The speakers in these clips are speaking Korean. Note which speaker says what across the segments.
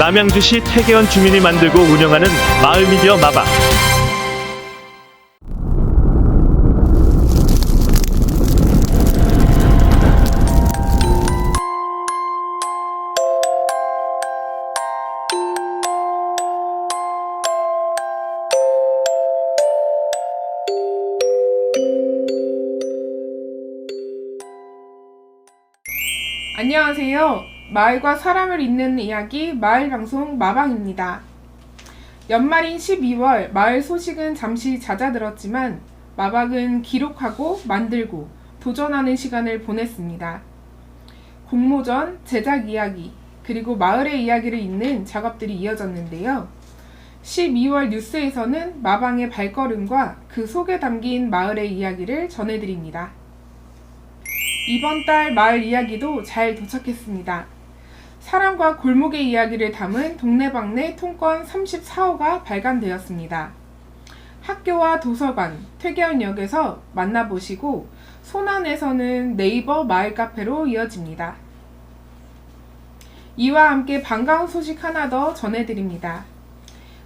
Speaker 1: 남양주시 태계원 주민이 만들고 운영하는 마을미디어 마방.
Speaker 2: 안녕하세요. 마을과 사람을 잇는 이야기 마을방송 마방입니다. 연말인 12월 마을 소식은 잠시 잦아들었지만 마방은 기록하고 만들고 도전하는 시간을 보냈습니다. 공모전, 제작 이야기, 그리고 마을의 이야기를 잇는 작업들이 이어졌는데요. 12월 뉴스에서는 마방의 발걸음과 그 속에 담긴 마을의 이야기를 전해드립니다. 이번 달 마을 이야기도 잘 도착했습니다. 사람과 골목의 이야기를 담은 동네방네 통권 34호가 발간되었습니다. 학교와 도서관, 퇴계원역에서 만나보시고 손안에서는 네이버 마을 카페로 이어집니다. 이와 함께 반가운 소식 하나 더 전해드립니다.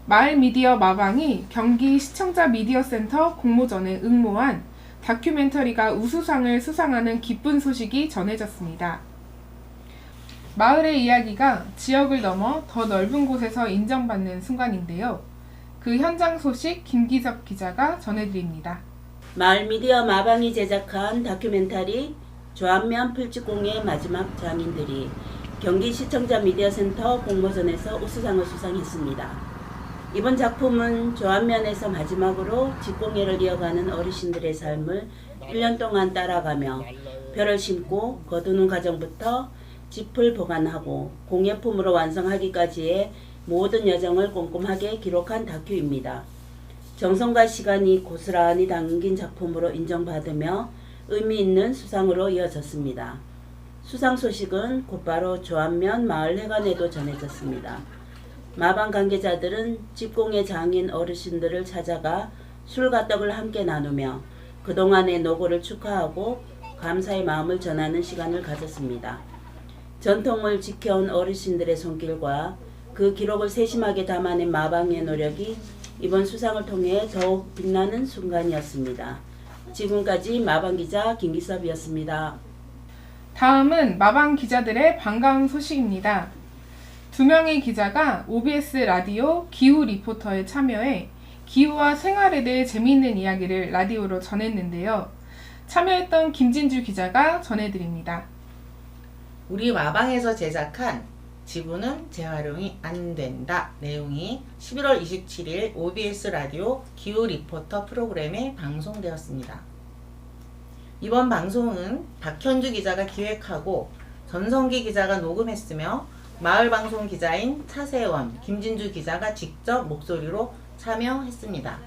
Speaker 2: 마을 미디어 마방이 경기 시청자 미디어센터 공모전에 응모한 다큐멘터리가 우수상을 수상하는 기쁜 소식이 전해졌습니다. 마을의 이야기가 지역을 넘어 더 넓은 곳에서 인정받는 순간인데요. 그 현장 소식 김기섭 기자가 전해드립니다.
Speaker 3: 마을 미디어 마방이 제작한 다큐멘터리 조안면 풀집공의 마지막 장인들이 경기 시청자 미디어센터 공모전에서 우수상을 수상했습니다. 이번 작품은 조안면에서 마지막으로 집공예를 이어가는 어르신들의 삶을 1년 동안 따라가며 벼를 심고 거두는 과정부터 짚을 보관하고 공예품으로 완성하기까지의 모든 여정을 꼼꼼하게 기록한 다큐입니다. 정성과 시간이 고스란히 담긴 작품으로 인정받으며 의미 있는 수상으로 이어졌습니다. 수상 소식은 곧바로 조안면 마을회관에도 전해졌습니다. 마방 관계자들은 집공예 장인 어르신들을 찾아가 술과 떡을 함께 나누며 그동안의 노고를 축하하고 감사의 마음을 전하는 시간을 가졌습니다. 전통을 지켜온 어르신들의 손길과 그 기록을 세심하게 담아낸 마방의 노력이 이번 수상을 통해 더욱 빛나는 순간이었습니다. 지금까지 마방 기자 김기섭이었습니다.
Speaker 2: 다음은 마방 기자들의 반가운 소식입니다. 2명의 기자가 OBS 라디오 기후 리포터에 참여해 기후와 생활에 대해 재미있는 이야기를 라디오로 전했는데요. 참여했던 김진주 기자가 전해드립니다.
Speaker 4: 우리 마방에서 제작한 지구는 재활용이 안 된다 내용이 11월 27일 OBS 라디오 기후 리포터 프로그램에 방송되었습니다. 이번 방송은 박현주 기자가 기획하고 전성기 기자가 녹음했으며 마을방송 기자인 차세원, 김진주 기자가 직접 목소리로 참여했습니다.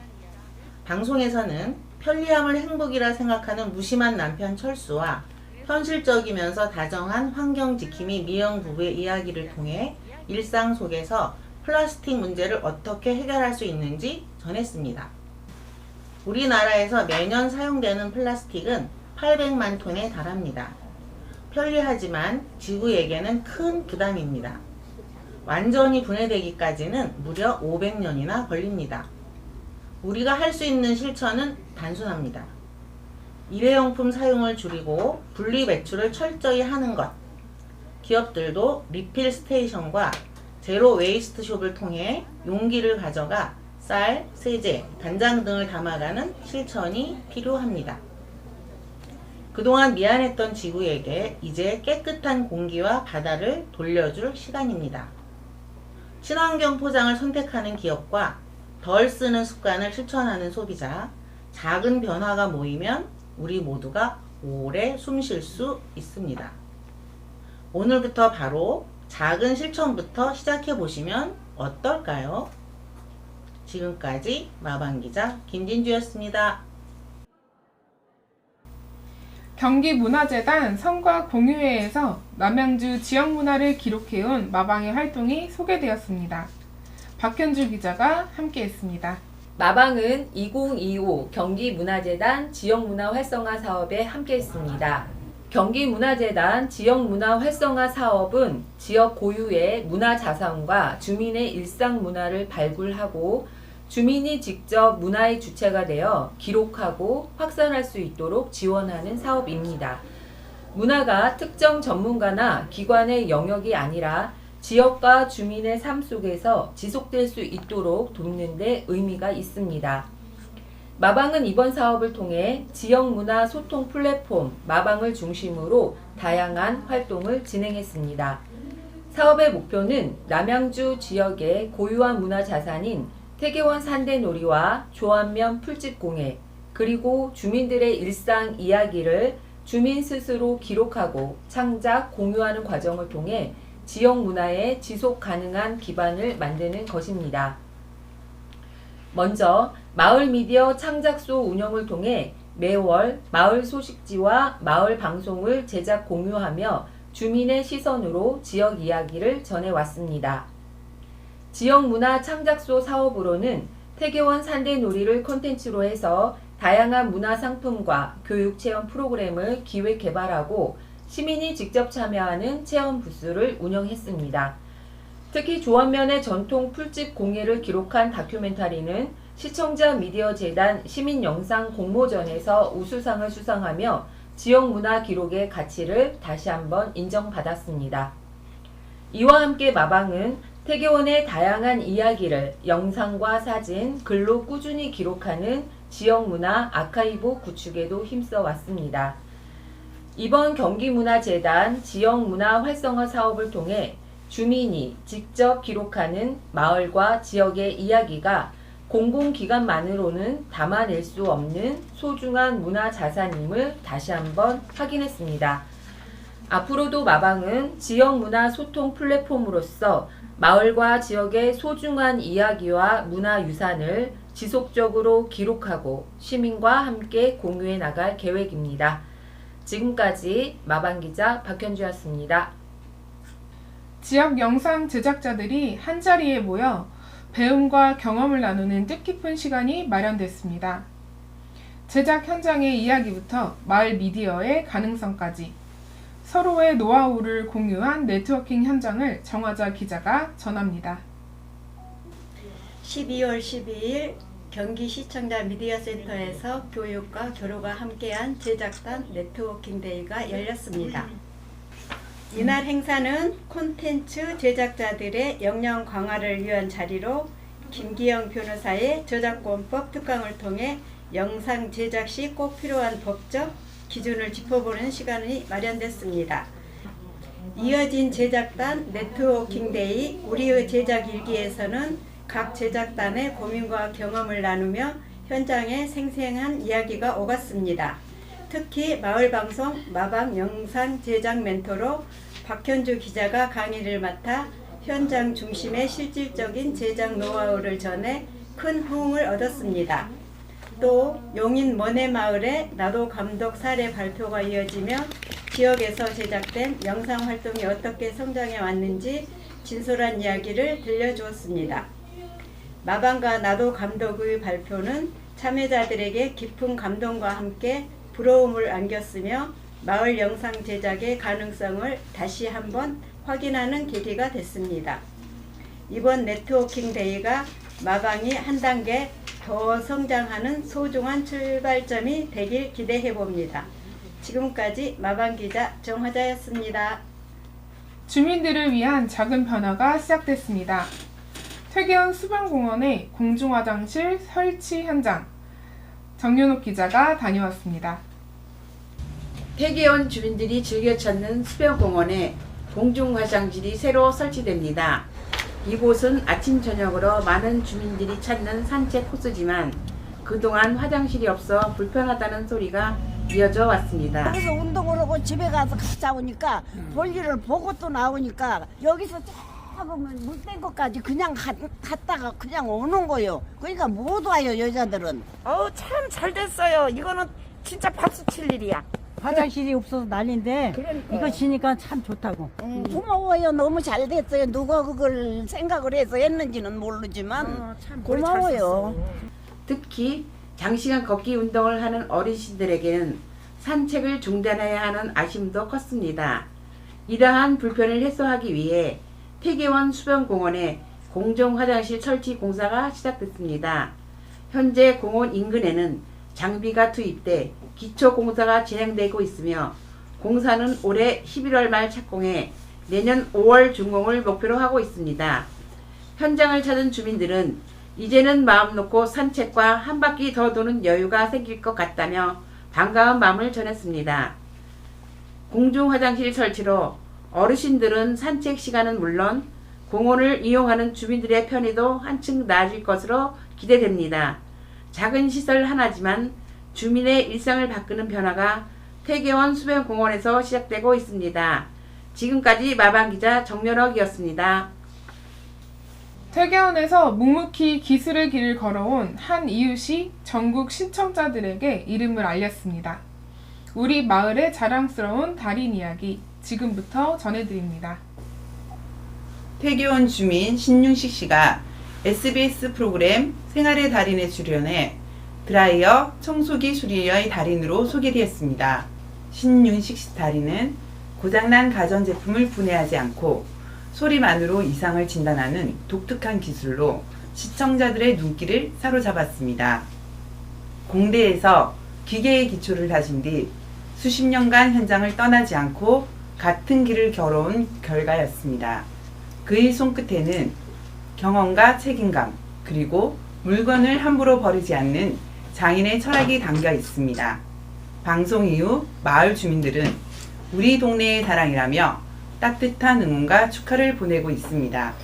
Speaker 4: 방송에서는 편리함을 행복이라 생각하는 무심한 남편 철수와 현실적이면서 다정한 환경지킴이 미영 부부의 이야기를 통해 일상 속에서 플라스틱 문제를 어떻게 해결할 수 있는지 전했습니다. 우리나라에서 매년 사용되는 플라스틱은 800만 톤에 달합니다. 편리하지만 지구에게는 큰 부담입니다. 완전히 분해되기까지는 무려 500년이나 걸립니다. 우리가 할 수 있는 실천은 단순합니다. 일회용품 사용을 줄이고 분리 배출을 철저히 하는 것. 기업들도 리필 스테이션과 제로 웨이스트 숍을 통해 용기를 가져가 쌀, 세제, 간장 등을 담아가는 실천이 필요합니다. 그동안 미안했던 지구에게 이제 깨끗한 공기와 바다를 돌려줄 시간입니다. 친환경 포장을 선택하는 기업과 덜 쓰는 습관을 실천하는 소비자, 작은 변화가 모이면 우리 모두가 오래 숨 쉴 수 있습니다. 오늘부터 바로 작은 실천부터 시작해 보시면 어떨까요? 지금까지 마방기자 김진주였습니다.
Speaker 2: 경기문화재단 성과 공유회에서 남양주 지역문화를 기록해온 마방의 활동이 소개되었습니다. 박현주 기자가 함께했습니다.
Speaker 5: 마방은 2025 경기문화재단 지역문화 활성화 사업에 함께했습니다. 경기문화재단 지역문화 활성화 사업은 지역 고유의 문화자산과 주민의 일상문화를 발굴하고 주민이 직접 문화의 주체가 되어 기록하고 확산할 수 있도록 지원하는 사업입니다. 문화가 특정 전문가나 기관의 영역이 아니라 지역과 주민의 삶 속에서 지속될 수 있도록 돕는 데 의미가 있습니다. 마방은 이번 사업을 통해 지역문화 소통 플랫폼 마방을 중심으로 다양한 활동을 진행했습니다. 사업의 목표는 남양주 지역의 고유한 문화자산인 태계원 산대놀이와 조안면 풀집공예 그리고 주민들의 일상 이야기를 주민 스스로 기록하고 창작, 공유하는 과정을 통해 지역 문화의 지속 가능한 기반을 만드는 것입니다. 먼저 마을 미디어 창작소 운영을 통해 매월 마을 소식지와 마을 방송을 제작 공유하며 주민의 시선으로 지역 이야기를 전해왔습니다. 지역 문화 창작소 사업으로는 태계원 산대놀이를 콘텐츠로 해서 다양한 문화 상품과 교육 체험 프로그램을 기획 개발하고 시민이 직접 참여하는 체험 부스를 운영했습니다. 특히 조안면의 전통 풀집 공예를 기록한 다큐멘터리는 시청자 미디어 재단 시민영상 공모전에서 우수상을 수상하며 지역 문화 기록의 가치를 다시 한번 인정받았습니다. 이와 함께 마방은 태계원의 다양한 이야기를 영상과 사진, 글로 꾸준히 기록하는 지역문화 아카이브 구축에도 힘써 왔습니다. 이번 경기문화재단 지역문화 활성화 사업을 통해 주민이 직접 기록하는 마을과 지역의 이야기가 공공기관만으로는 담아낼 수 없는 소중한 문화자산임을 다시 한번 확인했습니다. 앞으로도 마방은 지역문화 소통 플랫폼으로서 마을과 지역의 소중한 이야기와 문화유산을 지속적으로 기록하고 시민과 함께 공유해 나갈 계획입니다. 지금까지 마방기자 박현주였습니다.
Speaker 2: 지역 영상 제작자들이 한자리에 모여 배움과 경험을 나누는 뜻깊은 시간이 마련됐습니다. 제작 현장의 이야기부터 마을 미디어의 가능성까지 서로의 노하우를 공유한 네트워킹 현장을 정화자 기자가 전합니다.
Speaker 6: 12월 12일 경기시청자 미디어센터에서 교육과 교류가 함께한 제작단 네트워킹 데이가 열렸습니다. 이날 행사는 콘텐츠 제작자들의 역량 강화를 위한 자리로 김기영 변호사의 저작권법 특강을 통해 영상 제작 시 꼭 필요한 법적 기준을 짚어보는 시간이 마련됐습니다. 이어진 제작단 네트워킹 데이 우리의 제작 일기에서는 각 제작단의 고민과 경험을 나누며 현장에 생생한 이야기가 오갔습니다. 특히 마을방송 마방 영상 제작 멘토로 박현주 기자가 강의를 맡아 현장 중심의 실질적인 제작 노하우를 전해 큰 호응을 얻었습니다. 또 용인 머네마을의 나도 감독 사례 발표가 이어지며 지역에서 제작된 영상 활동이 어떻게 성장해 왔는지 진솔한 이야기를 들려주었습니다. 마방과 나도 감독의 발표는 참여자들에게 깊은 감동과 함께 부러움을 안겼으며 마을 영상 제작의 가능성을 다시 한번 확인하는 계기가 됐습니다. 이번 네트워킹 데이가 마방이 한 단계 더 성장하는 소중한 출발점이 되길 기대해 봅니다. 지금까지 마방기자 정화자였습니다.
Speaker 2: 주민들을 위한 작은 변화가 시작됐습니다. 퇴계원 수변공원의 공중화장실 설치 현장 정윤옥 기자가 다녀왔습니다.
Speaker 7: 태계원 주민들이 즐겨 찾는 수변공원에 공중화장실이 새로 설치됩니다. 이곳은 아침 저녁으로 많은 주민들이 찾는 산책 코스지만 그동안 화장실이 없어 불편하다는 소리가 이어져 왔습니다.
Speaker 8: 그래서 운동을 하고 집에 가서 갔다 오니까 볼일을 보고 또 나오니까 여기서 조금은 물된 것까지 그냥 갔다가 그냥 오는 거요. 그러니까 못 와요 여자들은.
Speaker 9: 참 잘 됐어요. 이거는 진짜 박수 칠 일이야.
Speaker 10: 화장실이 없어서 난리인데 이거 지니까 참 좋다고.
Speaker 8: 고마워요. 너무 잘 됐어요. 누가 그걸 생각을 해서 했는지는 모르지만
Speaker 9: 참
Speaker 8: 고마워요.
Speaker 7: 특히 장시간 걷기 운동을 하는 어르신들에게는 산책을 중단해야 하는 아쉬움도 컸습니다. 이러한 불편을 해소하기 위해 태계원 수변공원에 공정 화장실 설치 공사가 시작됐습니다. 현재 공원 인근에는 장비가 투입돼 기초 공사가 진행되고 있으며 공사는 올해 11월 말 착공해 내년 5월 준공을 목표로 하고 있습니다. 현장을 찾은 주민들은 이제는 마음 놓고 산책과 한 바퀴 더 도는 여유가 생길 것 같다며 반가운 마음을 전했습니다. 공중 화장실 설치로 어르신들은 산책 시간은 물론 공원을 이용하는 주민들의 편의도 한층 나아질 것으로 기대됩니다. 작은 시설 하나지만 주민의 일상을 바꾸는 변화가 태계원 수변공원에서 시작되고 있습니다. 지금까지 마방기자 정연옥이었습니다.
Speaker 2: 퇴계원에서 묵묵히 기술의 길을 걸어온 한 이웃이 전국 시청자들에게 이름을 알렸습니다. 우리 마을의 자랑스러운 달인 이야기 지금부터 전해드립니다.
Speaker 11: 태계원 주민 신윤식 씨가 SBS 프로그램 생활의 달인에 출연해 드라이어, 청소기 수리의 달인으로 소개되었습니다. 신윤식 씨 달인은 고장난 가전제품을 분해하지 않고 소리만으로 이상을 진단하는 독특한 기술로 시청자들의 눈길을 사로잡았습니다. 공대에서 기계의 기초를 다진 뒤 수십 년간 현장을 떠나지 않고 같은 길을 걸어온 결과였습니다. 그의 손끝에는 경험과 책임감, 그리고 물건을 함부로 버리지 않는 장인의 철학이 담겨 있습니다. 방송 이후 마을 주민들은 우리 동네의 자랑이라며 따뜻한 응원과 축하를 보내고 있습니다.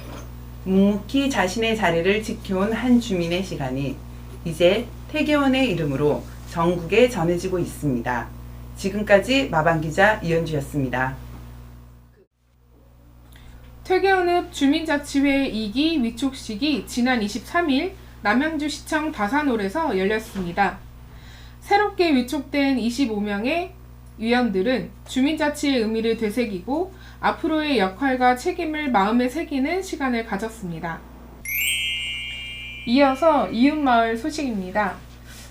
Speaker 11: 묵묵히 자신의 자리를 지켜온 한 주민의 시간이 이제 태계원의 이름으로 전국에 전해지고 있습니다. 지금까지 마방기자 이현주였습니다.
Speaker 2: 퇴계원읍 주민자치회 2기 위촉식이 지난 23일 남양주시청 다산홀에서 열렸습니다. 새롭게 위촉된 25명의 위원들은 주민자치의 의미를 되새기고 앞으로의 역할과 책임을 마음에 새기는 시간을 가졌습니다. 이어서 이웃마을 소식입니다.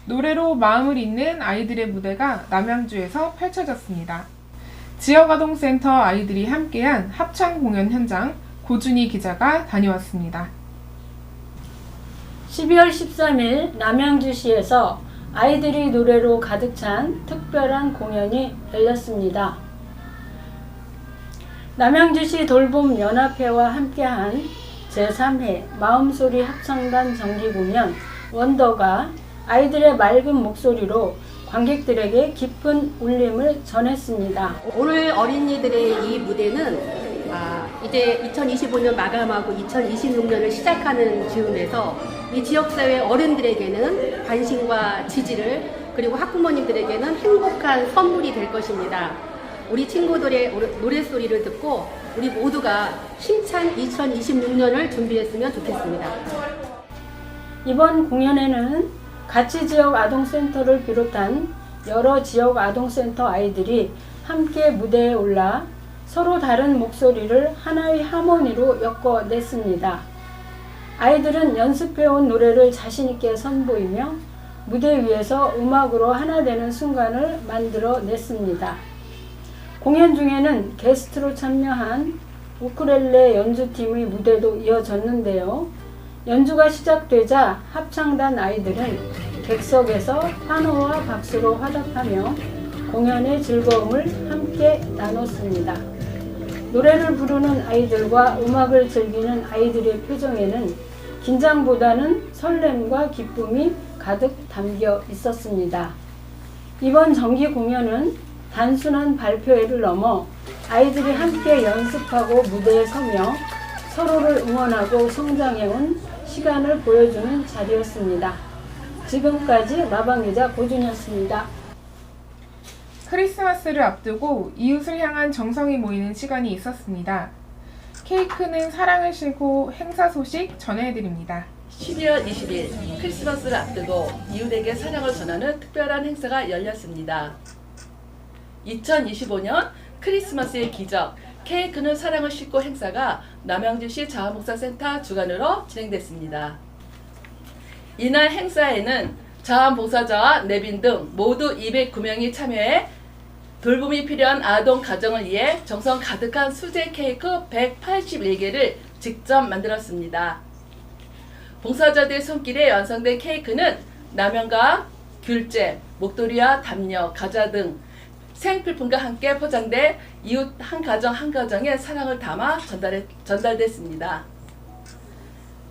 Speaker 2: 노래로 마음을 잇는 아이들의 무대가 남양주에서 펼쳐졌습니다. 지역아동센터 아이들이 함께한 합창 공연 현장 고준희 기자가 다녀왔습니다.
Speaker 12: 12월 13일 남양주시에서 아이들이 노래로 가득 찬 특별한 공연이 열렸습니다. 남양주시 돌봄연합회와 함께한 제3회 마음소리 합창단 정기공연 원더가 아이들의 맑은 목소리로 관객들에게 깊은 울림을 전했습니다.
Speaker 13: 오늘 어린이들의 이 무대는 이제 2025년 마감하고 2026년을 시작하는 즈음에서 이 지역사회 어른들에게는 관심과 지지를, 그리고 학부모님들에게는 행복한 선물이 될 것입니다. 우리 친구들의 노랫소리를 듣고 우리 모두가 힘찬 2026년을 준비했으면 좋겠습니다.
Speaker 12: 이번 공연에는 가치지역 아동센터를 비롯한 여러 지역 아동센터 아이들이 함께 무대에 올라 서로 다른 목소리를 하나의 하모니로 엮어냈습니다. 아이들은 연습해온 노래를 자신있게 선보이며 무대 위에서 음악으로 하나 되는 순간을 만들어냈습니다. 공연 중에는 게스트로 참여한 우쿨렐레 연주팀의 무대도 이어졌는데요. 연주가 시작되자 합창단 아이들은 객석에서 환호와 박수로 화답하며 공연의 즐거움을 함께 나눴습니다. 노래를 부르는 아이들과 음악을 즐기는 아이들의 표정에는 긴장보다는 설렘과 기쁨이 가득 담겨 있었습니다. 이번 정기 공연은 단순한 발표회를 넘어 아이들이 함께 연습하고 무대에 서며 서로를 응원하고 성장해온 시간을 보여주는 자리였습니다. 지금까지 마방기자 고준이었습니다.
Speaker 2: 크리스마스를 앞두고 이웃을 향한 정성이 모이는 시간이 있었습니다. 케이크는 사랑을 싣고 행사 소식 전해드립니다.
Speaker 14: 12월 20일 크리스마스를 앞두고 이웃에게 사랑을 전하는 특별한 행사가 열렸습니다. 2025년 크리스마스의 기적 케이크는 사랑을 싣고 행사가 남양주시 자아목사센터 주관으로 진행됐습니다. 이날 행사에는 자원봉사자와 내빈 등 모두 209명이 참여해 돌봄이 필요한 아동 가정을 위해 정성 가득한 수제 케이크 181개를 직접 만들었습니다. 봉사자들 손길에 완성된 케이크는 라면과 귤잼, 목도리와 담요, 과자 등 생필품과 함께 포장돼 이웃 한 가정 한 가정에 사랑을 담아 전달됐습니다.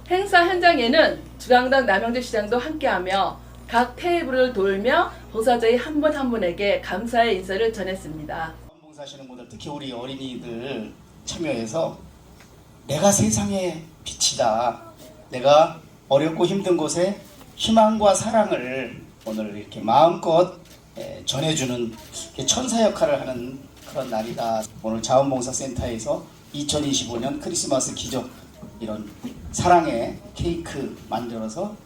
Speaker 14: 행사 현장에는 주강당 남양주 시장도 함께하며 각 테이블을 돌며 봉사자의 한 분 한 분에게 감사의 인사를 전했습니다.
Speaker 15: 봉사하시는 분들, 특히 우리 어린이들 참여해서 내가 세상의 빛이다. 내가 어렵고 힘든 곳에 희망과 사랑을 오늘 이렇게 마음껏 전해주는 천사 역할을 하는 그런 날이다. 오늘 자원봉사센터에서 2025년 크리스마스 기적 이런 사랑의 케이크 만들어서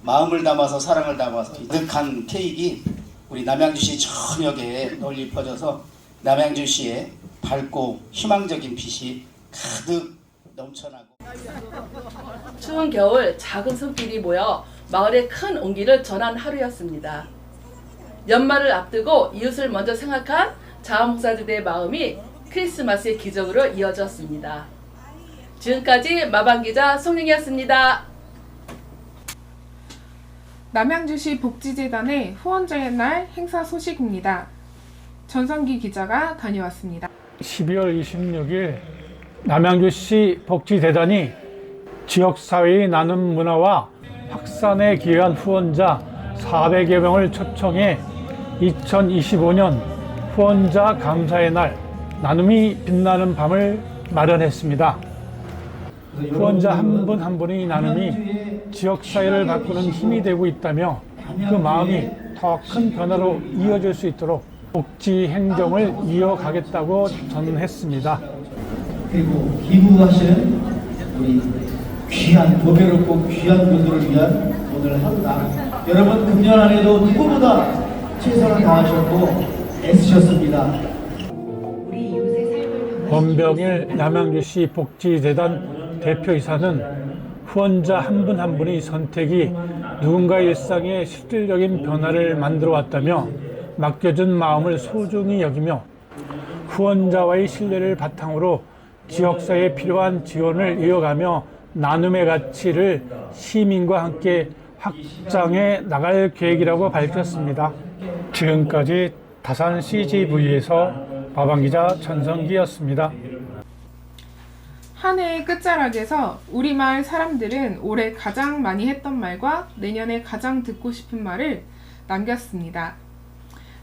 Speaker 15: 마음을 담아서 사랑을 담아서 가득한 케이크 우리 남양주시 전역에 널리 퍼져서 남양주시의 밝고 희망적인 빛이 가득 넘쳐나고
Speaker 14: 추운 겨울 작은 손길이 모여 마을의 큰 온기를 전한 하루였습니다. 연말을 앞두고 이웃을 먼저 생각한 자원봉사자들의 마음이 크리스마스의 기적으로 이어졌습니다. 지금까지 마방기자 송영이었습니다.
Speaker 2: 남양주시 복지재단의 후원자의 날 행사 소식입니다. 전성기 기자가 다녀왔습니다.
Speaker 16: 12월 26일 남양주시 복지재단이 지역사회의 나눔 문화와 확산에 기여한 후원자 400여 명을 초청해 2025년 후원자 감사의 날 나눔이 빛나는 밤을 마련했습니다. 후원자 한 분 한 분의 나눔이 지역사회를 바꾸는 힘이 되고 있다며 그 마음이 더 큰 변화로 이어질 수 있도록 복지 행정을 이어가겠다고 전했습니다.
Speaker 17: 그리고 기부하시는 우리 귀한 보배롭고 귀한 분들을 위한 오늘 하루다. 여러분 금년 한 해도 누구보다 최선을 다하셨고 애쓰셨습니다.
Speaker 16: 권병일 남양주시 복지재단 대표이사는 후원자 한 분 한 분의 선택이 누군가의 일상에 실질적인 변화를 만들어 왔다며 맡겨준 마음을 소중히 여기며 후원자와의 신뢰를 바탕으로 지역사회에 필요한 지원을 이어가며 나눔의 가치를 시민과 함께 확장해 나갈 계획이라고 밝혔습니다. 지금까지 다산 CGV에서 마방기자 전성기였습니다.
Speaker 2: 한 해의 끝자락에서 우리 마을 사람들은 올해 가장 많이 했던 말과 내년에 가장 듣고 싶은 말을 남겼습니다.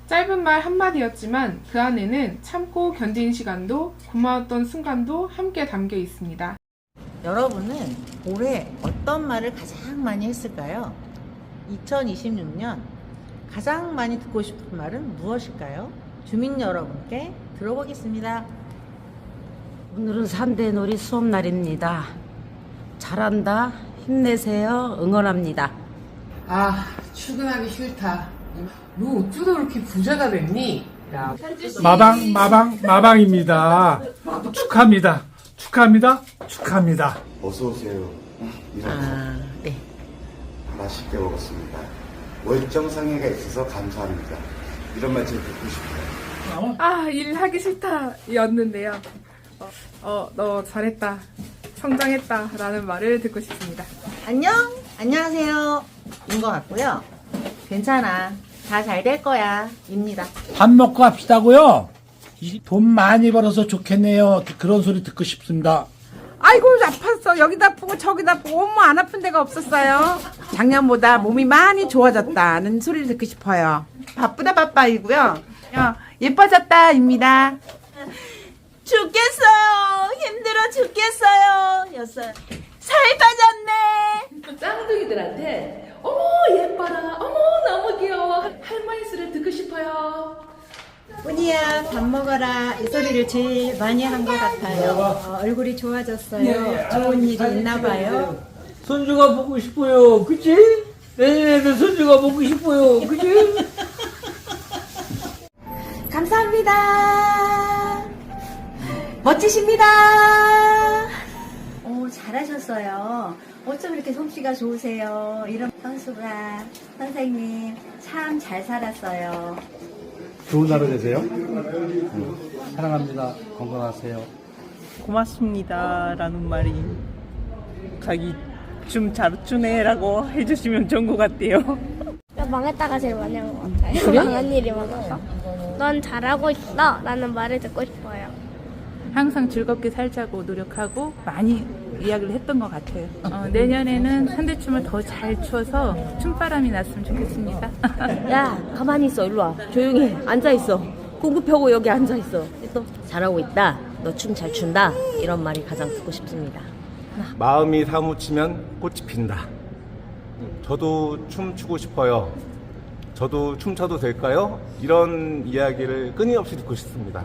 Speaker 2: 짧은 말 한마디였지만 그 안에는 참고 견딘 시간도 고마웠던 순간도 함께 담겨 있습니다.
Speaker 4: 여러분은 올해 어떤 말을 가장 많이 했을까요? 2026년 가장 많이 듣고 싶은 말은 무엇일까요? 주민 여러분께 들어보겠습니다.
Speaker 18: 오늘은 산대놀이 수업 날입니다. 잘한다, 힘내세요, 응원합니다.
Speaker 19: 아, 출근하기 싫다. 너 어쩌다 그렇게 부자가 됐니? 야.
Speaker 16: 마방입니다. 축하합니다.
Speaker 20: 어서 오세요. 네. 맛있게 먹었습니다. 월정상회가 있어서 감사합니다. 이런 말 좀 듣고 싶어요.
Speaker 2: 일하기 싫다 였는데요. 너 잘했다, 성장했다 라는 말을 듣고 싶습니다.
Speaker 4: 안녕하세요 인 것 같고요. 괜찮아, 다 잘 될 거야 입니다.
Speaker 17: 밥 먹고 합시다고요. 돈 많이 벌어서 좋겠네요. 그런 소리 듣고 싶습니다.
Speaker 9: 아이고 아팠어. 여기도 아프고 저기도 아프고 온몸 안 아픈 데가 없었어요. 작년보다 몸이 많이 좋아졌다는 소리를 듣고 싶어요. 바쁘다이고요. 예뻐졌다입니다.
Speaker 21: 죽겠어요. 힘들어 죽겠어요. 였어요. 살 빠졌네.
Speaker 14: 쌍둥이들한테 어머 예뻐라, 어머 너무 귀여워 할머니 소리를 듣고 싶어요.
Speaker 6: 뿐이야 밥 먹어라 이 소리를 제일 많이 한 것 같아요. 얼굴이 좋아졌어요. 좋은 일이 있나 봐요.
Speaker 22: 손주가 보고 싶어요. 그치? 내년에도 손주가 보고 싶어요. 그치?
Speaker 21: 감사합니다. 멋지십니다.
Speaker 6: 잘하셨어요. 어쩜 이렇게 솜씨가 좋으세요? 이런 선수가 선생님 참 잘 살았어요.
Speaker 1: 좋은 하루 되세요. 사랑합니다. 건강하세요.
Speaker 3: 고맙습니다 라는 말이 자기 춤 잘 추네라고 해주시면 좋은 것 같아요.
Speaker 23: 망했다가 제일 많이 한 것 같아요.
Speaker 3: 그래?
Speaker 23: 망한 일이 많아서. 넌 잘하고 있어 라는 말을 듣고 싶어요.
Speaker 24: 항상 즐겁게 살자고 노력하고 많이 이야기를 했던 것 같아요. 내년에는 현대춤을 더 잘 추어서 춤바람이 났으면 좋겠습니다.
Speaker 18: 야, 가만히 있어. 일로 와. 조용히 해. 앉아 있어. 공급하고 여기 앉아 있어. 또 잘하고 있다. 너 춤 잘 춘다. 이런 말이 가장 듣고 싶습니다.
Speaker 25: 마음이 사무치면 꽃이 핀다. 저도 춤추고 싶어요. 저도 춤춰도 될까요? 이런 이야기를 끊임없이 듣고 싶습니다.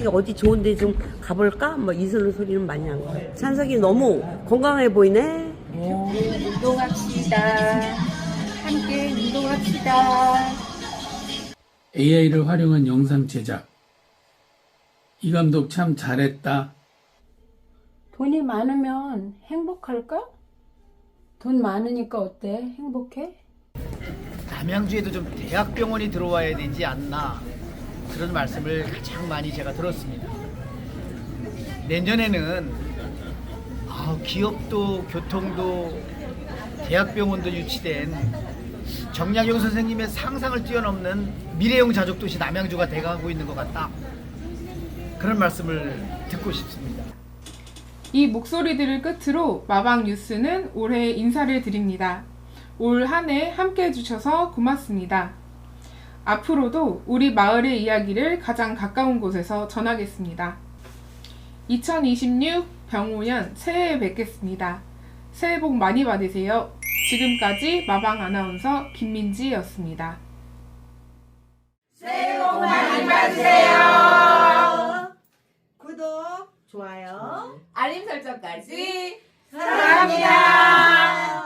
Speaker 26: 어디 좋은데 좀 가볼까? 뭐 이슬로 소리는 많이 한 거예요. 찬석이 너무 건강해 보이네.
Speaker 5: 운동합시다. 함께 운동합시다.
Speaker 17: AI를 활용한 영상 제작. 이 감독 참 잘했다.
Speaker 12: 돈이 많으면 행복할까? 돈 많으니까 어때? 행복해?
Speaker 27: 남양주에도 좀 대학병원이 들어와야 되지 않나 그런 말씀을 가장 많이 제가 들었습니다. 내년에는 기업도 교통도 대학병원도 유치된 정약용 선생님의 상상을 뛰어넘는 미래형 자족도시 남양주가 돼가고 있는 것 같다. 그런 말씀을 듣고 싶습니다.
Speaker 2: 이 목소리들을 끝으로 마방 뉴스는 올해 인사를 드립니다. 올 한 해 함께 해주셔서 고맙습니다. 앞으로도 우리 마을의 이야기를 가장 가까운 곳에서 전하겠습니다. 2026 병오년 새해에 뵙겠습니다. 새해 복 많이 받으세요. 지금까지 마방 아나운서 김민지였습니다.
Speaker 21: 새해 복 많이 받으세요.
Speaker 4: 구독, 좋아요,
Speaker 21: 알림 설정까지 사랑합니다.